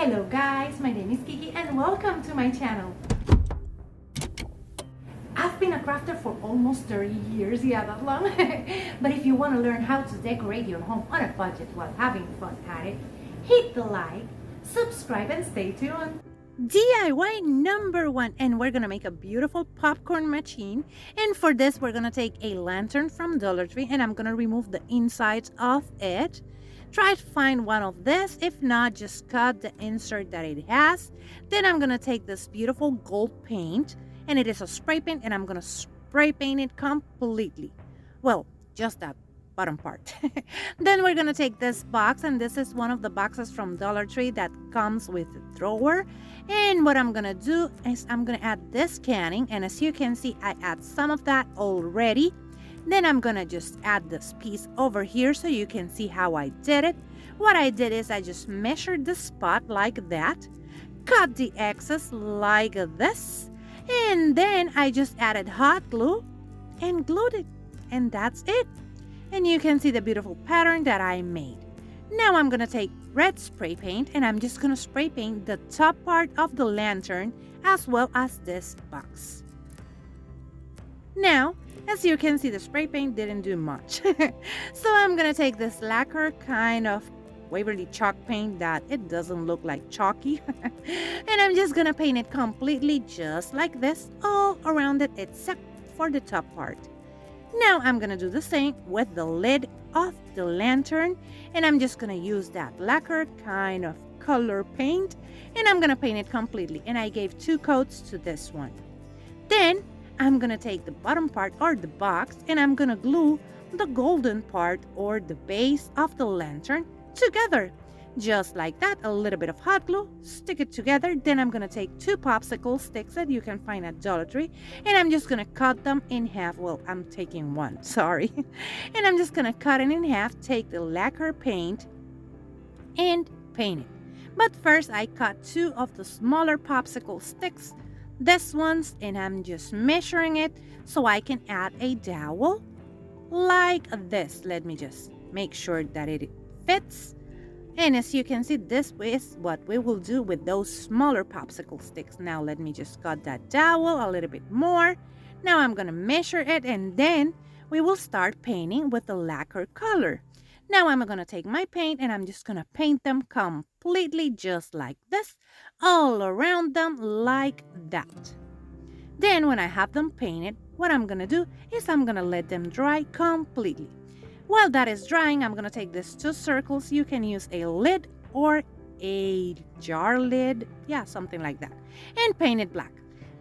Hello guys, my name is Kiki and welcome to my channel. I've been a crafter for almost 30 years, yeah, that long. But if you want to learn how to decorate your home on a budget while having fun at it, hit the like, subscribe and stay tuned. DIY number 1, and we're gonna make a beautiful popcorn machine. And for this we're gonna take a lantern from Dollar Tree and I'm gonna remove the insides of it. Try to find one of this. If not, just cut the insert that it has. Then I'm gonna take this beautiful gold paint, and it is a spray paint, and I'm gonna spray paint it completely. Well, just that bottom part. Then we're gonna take this box, and this is one of the boxes from Dollar Tree that comes with a drawer. And what I'm gonna do is I'm gonna add this canning, and as you can see, I add some of that already. Then I'm gonna just add this piece over here so you can see how I did it. What I did is I just measured the spot like that, cut the excess like this, and then I just added hot glue and glued it, and that's it. And you can see the beautiful pattern that I made. Now I'm gonna take red spray paint and I'm just gonna spray paint the top part of the lantern as well as this box. Now, as you can see, the spray paint didn't do much. So I'm gonna take this lacquer kind of Waverly chalk paint that it doesn't look like chalky. And I'm just gonna paint it completely just like this all around it except for the top part. Now I'm gonna do the same with the lid of the lantern, and I'm just gonna use that lacquer kind of color paint and I'm gonna paint it completely, and I gave 2 coats to this one. Then I'm gonna take the bottom part or the box and I'm gonna glue the golden part or the base of the lantern together. Just like that, a little bit of hot glue, stick it together. Then I'm gonna take 2 popsicle sticks that you can find at Dollar Tree and I'm just gonna cut them in half. Well, I'm taking 1, sorry. And I'm just gonna cut it in half, take the lacquer paint and paint it. But first I cut 2 of the smaller popsicle sticks, this ones, and I'm just measuring it so I can add a dowel like this. Let me just make sure that it fits. And as you can see, this is what we will do with those smaller popsicle sticks. Now let me just cut that dowel a little bit more. Now I'm gonna measure it and then we will start painting with the lacquer color. Now I'm gonna take my paint and I'm just gonna paint them completely just like this, all around them like that. Then when I have them painted, what I'm gonna do is I'm gonna let them dry completely. While that is drying, I'm gonna take these 2 circles. You can use a lid or a jar lid, yeah, something like that, and paint it black.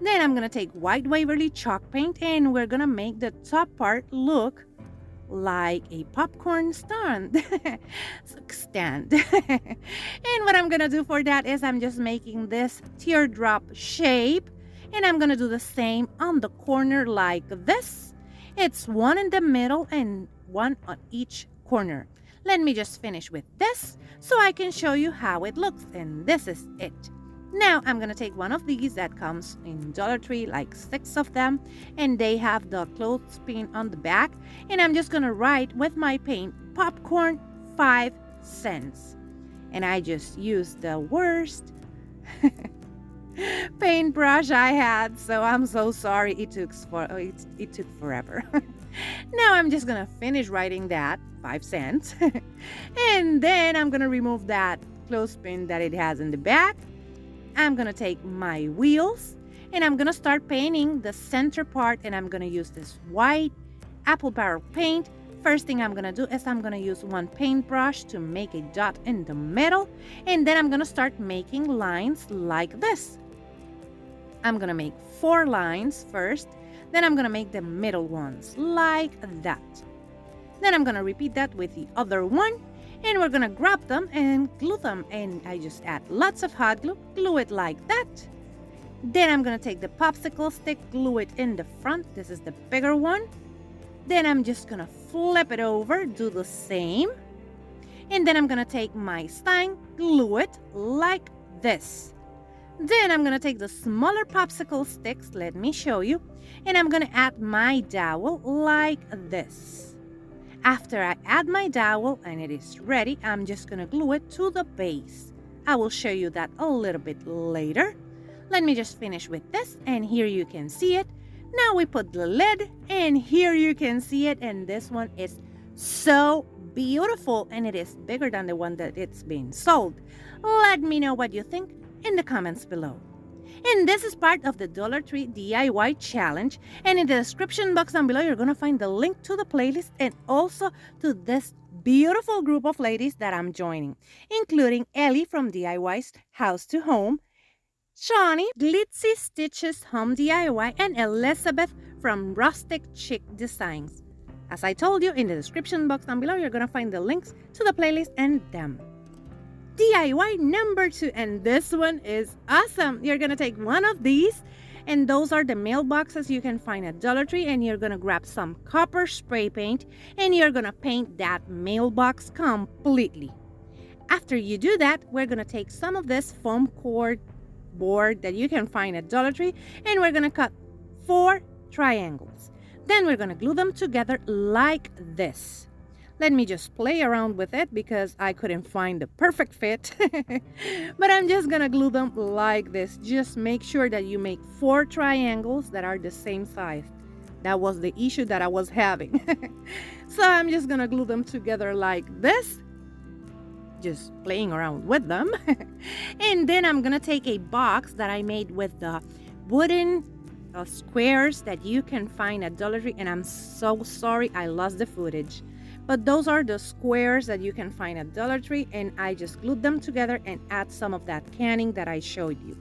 Then I'm gonna take white Waverly chalk paint and we're gonna make the top part look like a popcorn stand. And what I'm gonna do for that is I'm just making this teardrop shape, and I'm gonna do the same on the corner like this. It's 1 in the middle and 1 on each corner. Let me just finish with this so I can show you how it looks, and this is it. Now I'm gonna take one of these that comes in Dollar Tree, like 6 of them, and they have the clothespin on the back, and I'm just gonna write with my paint popcorn 5 cents. And I just used the worst paintbrush I had, so I'm so sorry. It took forever. Now I'm just gonna finish writing that 5 cents and then I'm gonna remove that clothespin that it has in the back. I'm gonna take my wheels and I'm gonna start painting the center part, and I'm gonna use this white apple barrel paint. First thing I'm gonna do is I'm gonna use 1 paintbrush to make a dot in the middle, and then I'm gonna start making lines like this. I'm gonna make 4 lines first, then I'm gonna make the middle ones like that. Then I'm gonna repeat that with the other one, and we're gonna grab them and glue them, and I just add lots of hot glue, glue it like that. Then I'm gonna take the popsicle stick, glue it in the front. This is the bigger one. Then I'm just gonna flip it over, do the same, and then I'm gonna take my stein, glue it like this. Then I'm gonna take the smaller popsicle sticks, let me show you, and I'm gonna add my dowel like this. After I add my dowel and it is ready, I'm just gonna glue it to the base I will show you that a little bit later. Let me just finish with this, and here you can see it. Now we put the lid, and here you can see it, and this one is so beautiful, and it is bigger than the one that it's being sold. Let me know what you think in the comments below. And this is part of the Dollar Tree DIY challenge, and in the description box down below you're going to find the link to the playlist and also to this beautiful group of ladies that I'm joining, including Ellie from DIY's House to Home, Shawnee, Glitzy Stitches Home DIY, and Elizabeth from Rustic Chic Designs. As I told you, in the description box down below, you're going to find the links to the playlist and them. DIY number 2, and this one is awesome. You're going to take one of these, and those are the mailboxes you can find at Dollar Tree, and you're going to grab some copper spray paint, and you're going to paint that mailbox completely. After you do that, we're going to take some of this foam core board that you can find at Dollar Tree, and we're going to cut 4 triangles. Then we're going to glue them together like this. Let me just play around with it because I couldn't find the perfect fit. But I'm just going to glue them like this. Just make sure that you make 4 triangles that are the same size. That was the issue that I was having. So I'm just going to glue them together like this. Just playing around with them. And then I'm going to take a box that I made with the wooden squares that you can find at Dollar Tree, and I'm so sorry I lost the footage, but those are the squares that you can find at Dollar Tree, and I just glued them together and add some of that canning that I showed you.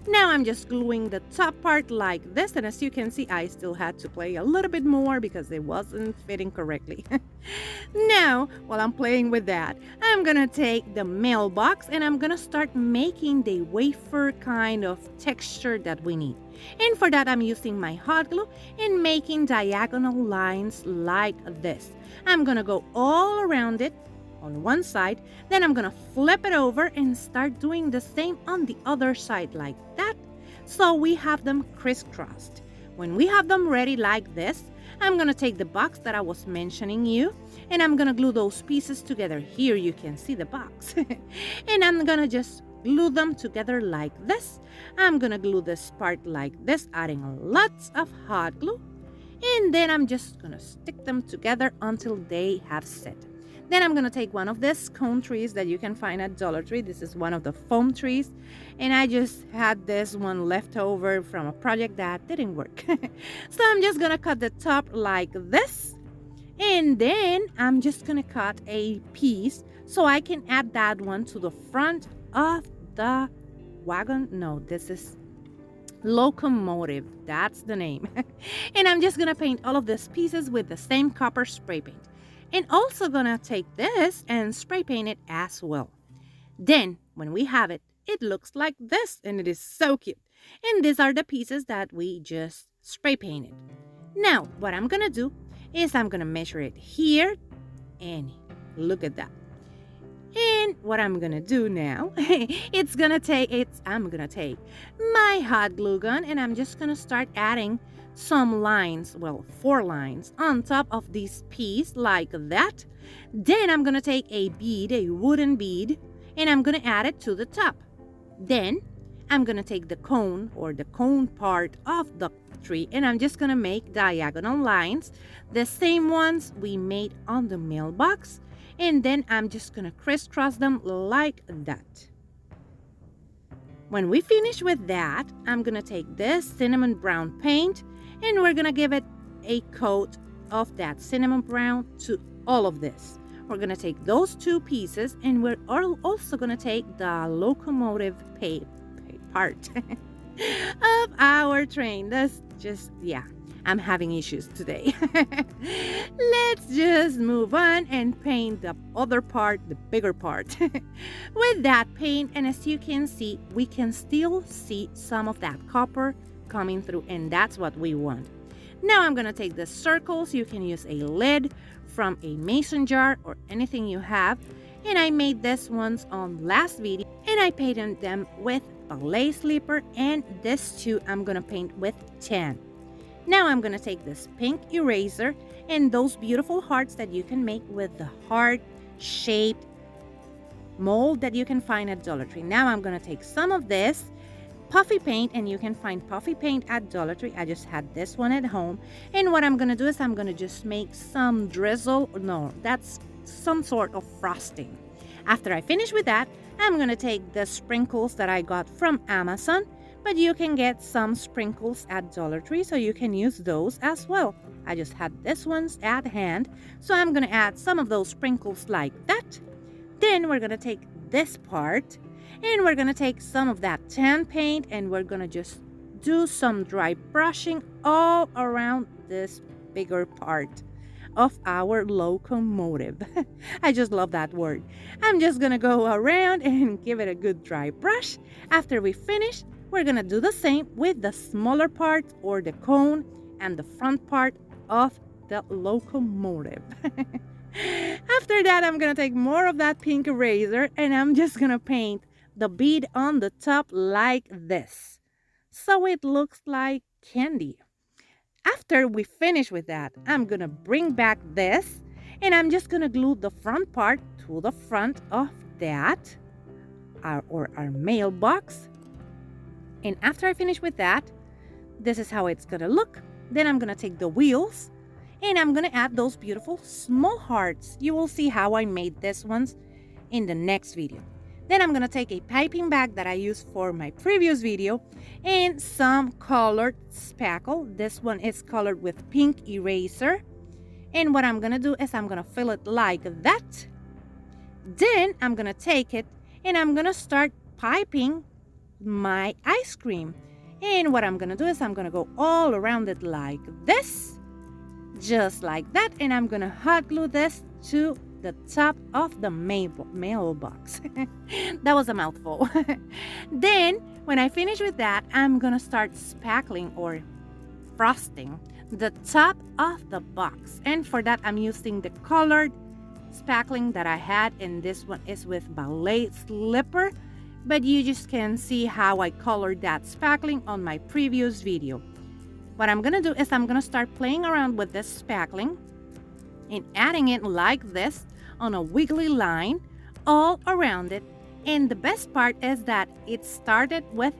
Now I'm just gluing the top part like this, and as you can see, I still had to play a little bit more because it wasn't fitting correctly. Now, while I'm playing with that, I'm gonna take the mailbox and I'm gonna start making the wafer kind of texture that we need. And for that, I'm using my hot glue and making diagonal lines like this. I'm gonna go all around it on one side, then I'm gonna flip it over and start doing the same on the other side like that, so we have them crisscrossed. When we have them ready like this, I'm gonna take the box that I was mentioning you, and I'm gonna glue those pieces together. Here you can see the box. And I'm gonna just glue them together like this. I'm gonna glue this part like this, adding lots of hot glue, and then I'm just gonna stick them together until they have set. Then I'm going to take one of these cone trees that you can find at Dollar Tree. This is one of the foam trees. And I just had this one left over from a project that didn't work. So I'm just going to cut the top like this. And then I'm just going to cut a piece so I can add that one to the front of the wagon. No, this is locomotive. That's the name. And I'm just going to paint all of these pieces with the same copper spray paint. And also gonna take this and spray paint it as well. Then when we have it, it looks like this, and it is so cute. And these are the pieces that we just spray painted. Now what I'm gonna do is I'm gonna measure it here, and look at that. And what I'm gonna do now, I'm gonna take my hot glue gun, and I'm just gonna start adding some lines, well, 4 lines on top of this piece like that. Then I'm gonna take a bead, a wooden bead, and I'm gonna add it to the top. Then I'm gonna take the cone, or the cone part of the tree, and I'm just gonna make diagonal lines, the same ones we made on the mailbox, and then I'm just gonna crisscross them like that. When we finish with that, I'm gonna take this cinnamon brown paint, and we're gonna give it a coat of that cinnamon brown to all of this. We're gonna take those 2 pieces, and we're also gonna take the locomotive part of our train. That's just, yeah, I'm having issues today. Let's just move on and paint the other part, the bigger part, with that paint. And as you can see, we can still see some of that copper coming through, and that's what we want. Now I'm gonna take the circles. You can use a lid from a mason jar or anything you have, and I made these ones on last video, and I painted them with ballet slipper, and this too I'm gonna paint with tan. Now I'm gonna take this pink eraser and those beautiful hearts that you can make with the heart shaped mold that you can find at Dollar Tree. Now I'm going to take some of this puffy paint, and you can find puffy paint at Dollar Tree. I just had this one at home. And what I'm going to do is I'm going to just make some drizzle. No, that's some sort of frosting. After I finish with that, I'm going to take the sprinkles that I got from Amazon, but you can get some sprinkles at Dollar Tree, so you can use those as well. I just had this ones at hand, so I'm going to add some of those sprinkles like that. Then we're going to take this part, and we're going to take some of that tan paint, and we're going to just do some dry brushing all around this bigger part of our locomotive. I just love that word. I'm just gonna go around and give it a good dry brush. After we finish, we're gonna do the same with the smaller part or the cone and the front part of the locomotive. After that, I'm gonna take more of that pink eraser, and I'm just gonna paint the bead on the top like this, so it looks like candy. After we finish with that, I'm gonna bring back this, and I'm just gonna glue the front part to the front of that, our mailbox. And after I finish with that, this is how it's gonna look. Then I'm gonna take the wheels, and I'm gonna add those beautiful small hearts. You will see how I made these ones in the next video. Then I'm gonna take a piping bag that I used for my previous video and some colored spackle. This one is colored with pink eraser. And what I'm gonna do is I'm gonna fill it like that. Then I'm gonna take it and I'm gonna start piping my ice cream. And what I'm gonna do is I'm gonna go all around it like this, just like that. And I'm gonna hot glue this to the top of the mailbox. That was a mouthful. Then when I finish with that, I'm gonna start spackling or frosting the top of the box, and for that I'm using the colored spackling that I had, and this one is with ballet slipper, but you just can see how I colored that spackling on my previous video. What I'm gonna do is I'm gonna start playing around with this spackling and adding it like this on a wiggly line all around it. And the best part is that it started with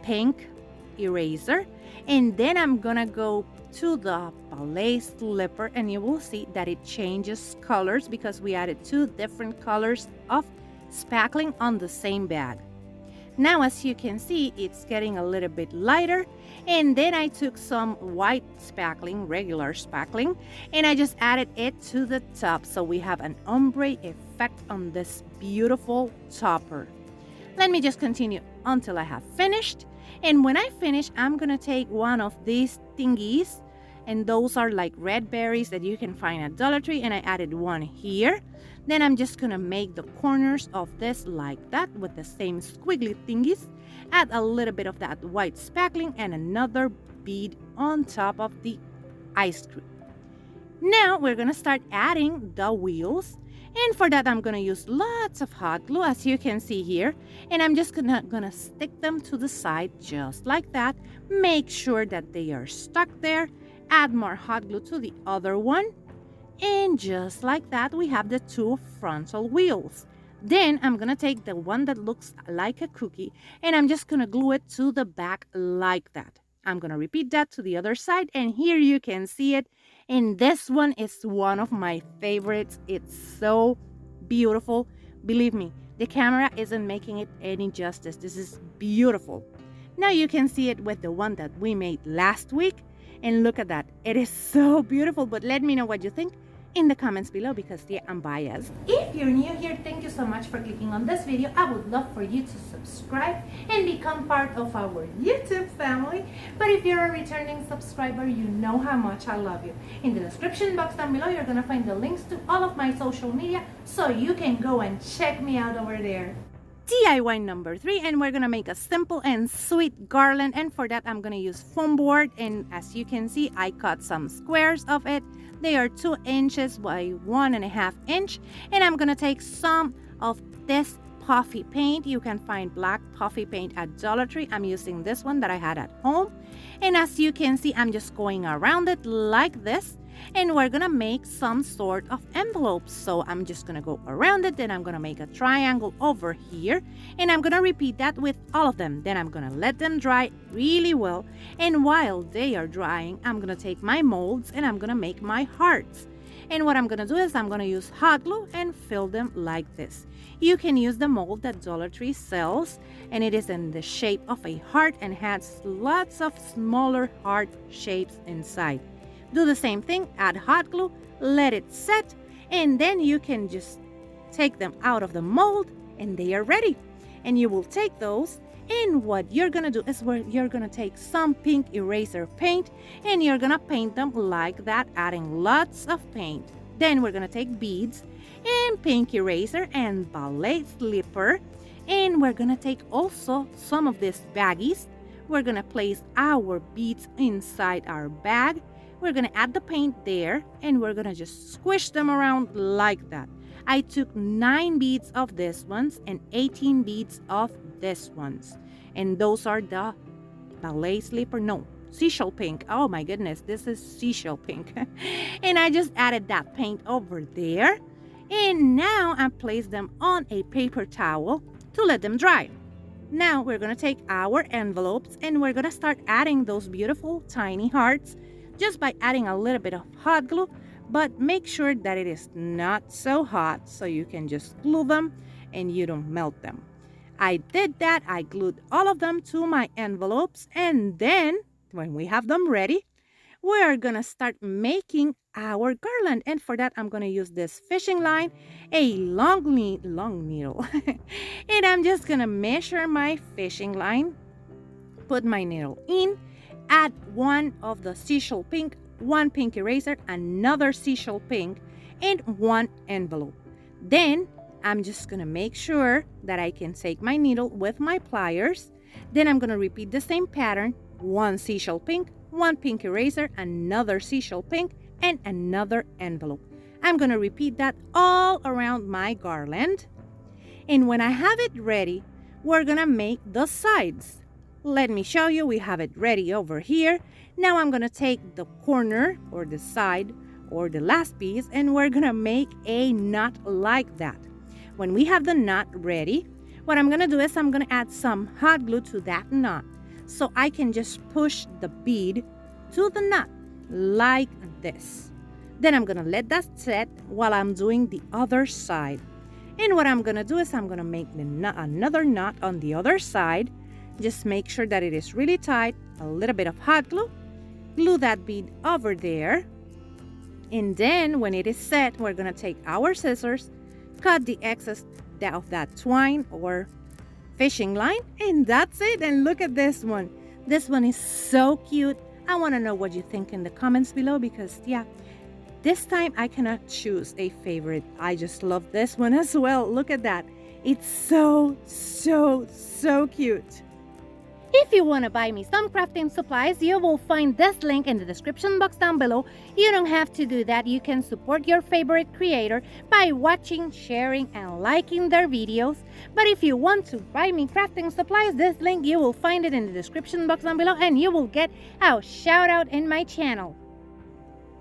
pink eraser, and then I'm gonna go to the ballet slipper, and you will see that it changes colors because we added two different colors of spackling on the same bag. Now, as you can see, it's getting a little bit lighter, and then I took some white spackling, regular spackling, and I just added it to the top, so we have an ombre effect on this beautiful topper. Let me just continue until I have finished, and when I finish, I'm gonna take one of these thingies, and those are like red berries that you can find at Dollar Tree, and I added one here. Then I'm just gonna make the corners of this like that with the same squiggly thingies. Add a little bit of that white spackling and another bead on top of the ice cream. Now we're gonna start adding the wheels, and for that I'm gonna use lots of hot glue, as you can see here, and I'm just gonna stick them to the side just like that. Make sure that they are stuck there. Add more hot glue to the other one. And just like that, we have the two frontal wheels. Then I'm gonna take the one that looks like a cookie, and I'm just gonna glue it to the back like that. I'm gonna repeat that to the other side, and here you can see it. And this one is one of my favorites. It's so beautiful. Believe me, the camera isn't making it any justice. This is beautiful. Now you can see it with the one that we made last week. And look at that. It is so beautiful. But let me know what you think in the comments below, because yeah, I'm biased. If you're new here, thank you so much for clicking on this video. I would love for you to subscribe and become part of our YouTube family. But if you're a returning subscriber, you know how much I love you. In the description box down below, you're gonna find the links to all of my social media, so you can go and check me out over there. DIY number 3, and we're gonna make a simple and sweet garland, and for that I'm gonna use foam board, and as you can see, I cut some squares of it. They are 2 inches by 1.5 inches, and I'm gonna take some of this puffy paint. You can find black puffy paint at Dollar Tree. I'm using this one that I had at home. And as you can see, I'm just going around it like this. And we're gonna make some sort of envelopes. So I'm just gonna go around it, then I'm gonna make a triangle over here, and I'm gonna repeat that with all of them. Then I'm gonna let them dry really well, and while they are drying, I'm gonna take my molds and I'm gonna make my hearts. And what I'm gonna do is I'm gonna use hot glue and fill them like this. You can use the mold that Dollar Tree sells, and it is in the shape of a heart and has lots of smaller heart shapes inside. Do the same thing, add hot glue, let it set, and then you can just take them out of the mold and they are ready. And you will take those, and what you're gonna do is you're gonna take some pink eraser paint and you're gonna paint them like that, adding lots of paint. Then we're gonna take beads and pink eraser and ballet slipper, and we're gonna take also some of these baggies. We're gonna place our beads inside our bag. We're gonna add the paint there, and we're gonna just squish them around like that. I took 9 beads of these ones and 18 beads of these ones. And those are the ballet slipper, no, seashell pink. Oh my goodness, this is seashell pink. And I just added that paint over there. And now I place them on a paper towel to let them dry. Now we're gonna take our envelopes and we're gonna start adding those beautiful tiny hearts just by adding a little bit of hot glue, but make sure that it is not so hot so you can just glue them and you don't melt them. I did that. I glued all of them to my envelopes, and then when we have them ready, we are gonna start making our garland. And for that, I'm gonna use this fishing line, a long needle, and I'm just gonna measure my fishing line, put my needle in, add one of the seashell pink, one pink eraser, another seashell pink, and one envelope. Then I'm just gonna make sure that I can take my needle with my pliers. Then I'm gonna repeat the same pattern, one seashell pink, one pink eraser, another seashell pink, and another envelope. I'm gonna repeat that all around my garland. And when I have it ready, we're gonna make the sides. Let me show you, we have it ready over here. Now I'm gonna take the corner or the side or the last piece and we're gonna make a knot like that. When we have the knot ready, what I'm gonna do is I'm gonna add some hot glue to that knot. So I can just push the bead to the knot like this. Then I'm gonna let that set while I'm doing the other side. And what I'm gonna do is I'm gonna make another knot on the other side. Just make sure that it is really tight, a little bit of hot glue, glue that bead over there. And then when it is set, we're gonna take our scissors, cut the excess of that twine or fishing line, and that's it. And look at this one. This one is so cute. I wanna know what you think in the comments below because yeah, this time I cannot choose a favorite. I just love this one as well. Look at that. It's so cute. If you want to buy me some crafting supplies, you will find this link in the description box down below. You don't have to do that. You can support your favorite creator by watching, sharing, and liking their videos. But if you want to buy me crafting supplies, this link, you will find it in the description box down below and you will get a shout out in my channel.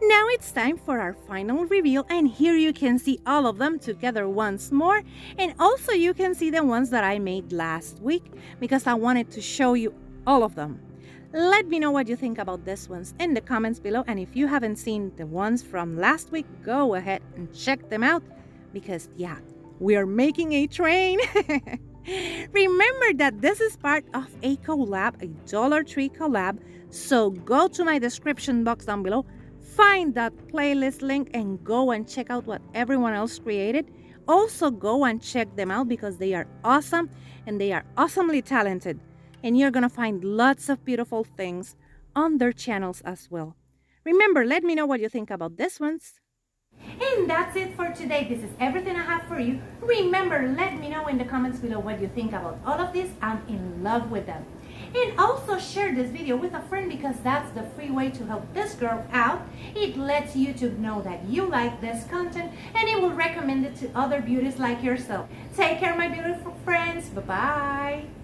Now it's time for our final reveal, and here you can see all of them together once more, and also you can see the ones that I made last week because I wanted to show you all of them. Let me know what you think about these ones in the comments below, and if you haven't seen the ones from last week, go ahead and check them out because yeah, we are making a train. Remember that this is part of a collab, a Dollar Tree collab, so go to my description box down below, find that playlist link and go and check out what everyone else created. Also go and check them out because they are awesome and they are awesomely talented. And you're gonna find lots of beautiful things on their channels as well. Remember, let me know what you think about these ones. And that's it for today. This is everything I have for you. Remember, let me know in the comments below what you think about all of this. I'm in love with them. And also share this video with a friend, because that's the free way to help this girl out. It lets YouTube know that you like this content, and it will recommend it to other beauties like yourself. Take care, my beautiful friends. Bye-bye.